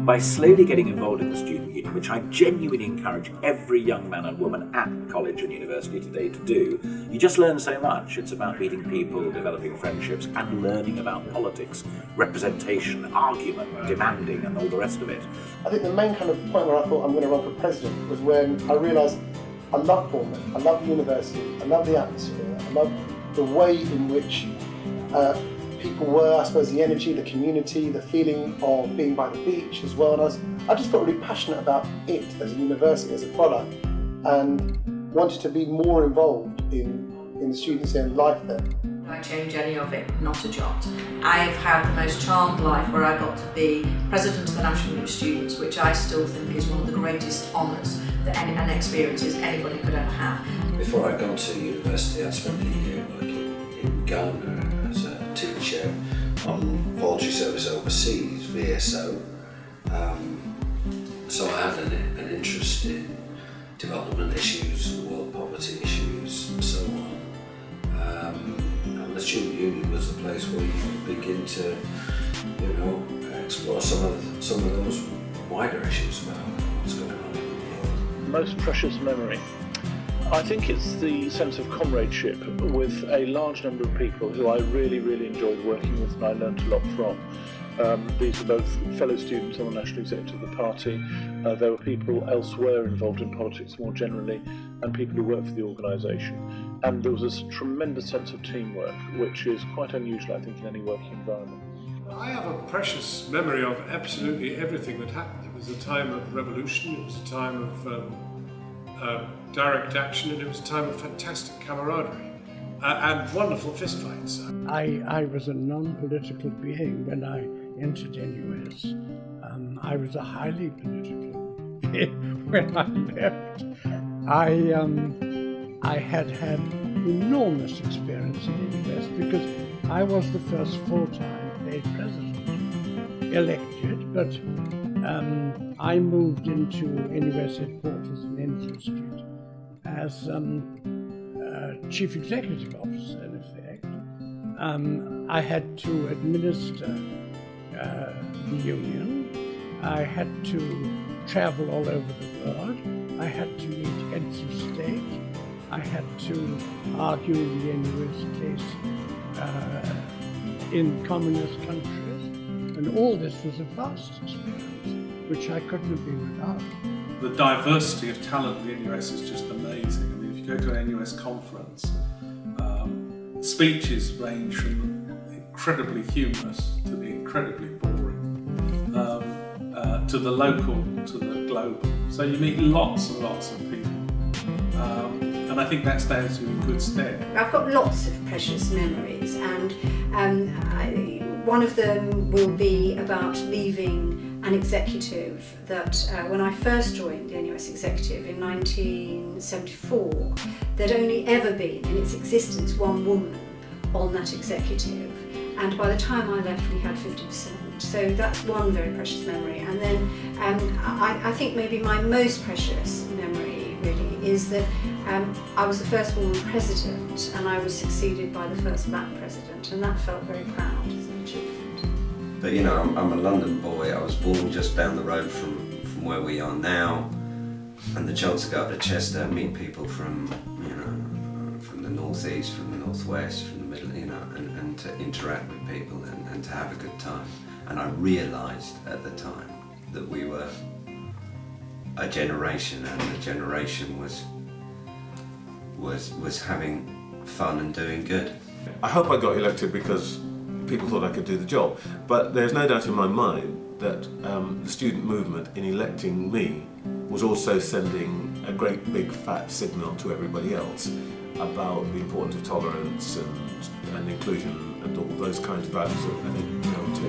by slowly getting involved in the student union, which I genuinely encourage every young man and woman at college and university today to do, you just learn so much. It's about meeting people, developing friendships, and learning about politics, representation, argument, demanding, and all the rest of it. I think the main kind of point where I thought I'm going to run for president was when I realised I love Bournemouth, I love the university, I love the atmosphere, I love the way in which people were, I suppose the energy, the community, the feeling of being by the beach as well. And I just felt really passionate about it as a university, as a product, and wanted to be more involved in the students' and life there. I change any of it, not a jot. I have had the most charmed life where I got to be president of the National Youth Students, which I still think is one of the greatest honours and experiences anybody could ever have. Before I'd gone to university, I spent a year working in Ghana as a teacher on voluntary service overseas, VSO. So I had an interest in development issues, world poverty issues, and so on. And the student union was the place where you could begin to, explore some of those wider issues about what's going on in the world. Most precious memory. I think it's the sense of comradeship with a large number of people who I really, really enjoyed working with and I learned a lot from. These were both fellow students on the National Executive of the party. There were people elsewhere involved in politics more generally, and people who worked for the organisation. And there was this tremendous sense of teamwork, which is quite unusual, I think, in any working environment. I have a precious memory of absolutely everything that happened. It was a time of revolution, it was a time of direct action, and it was a time of fantastic camaraderie and wonderful fistfights. I was a non-political being when I entered NUS. I was a highly political being when I left. I had enormous experience in NUS because I was the first full-time paid president elected, but I moved into NUS headquarters in Enfield Street as chief executive officer, in effect. I had to administer the union. I had to travel all over the world. I had to meet heads of state. I had to argue the NUS case in communist countries. And all this was a vast experience, which I couldn't have been without. The diversity of talent in the NUS is just amazing. I mean, if you go to an NUS conference, speeches range from incredibly humorous to the incredibly boring, to the local, to the global. So you meet lots and lots of people. And I think that stands you in good stead. I've got lots of precious memories, and one of them will be about leaving an executive that when I first joined the NUS executive in 1974, there'd only ever been in its existence one woman on that executive, and by the time I left we had 50%. So that's one very precious memory. And then I think maybe my most precious memory really is that I was the first woman president and I was succeeded by the first black president, and that felt very proud as an achievement. But I'm a London boy. I was born just down the road from where we are now, and the chance to go up to Chester and meet people from from the northeast, from the northwest, from the middle, and to interact with people and to have a good time. And I realised at the time that we were a generation, and the generation was having fun and doing good. I hope I got elected because people thought I could do the job, but there's no doubt in my mind that the student movement in electing me was also sending a great big fat signal to everybody else about the importance of tolerance and inclusion and all those kinds of values that I think we ought to.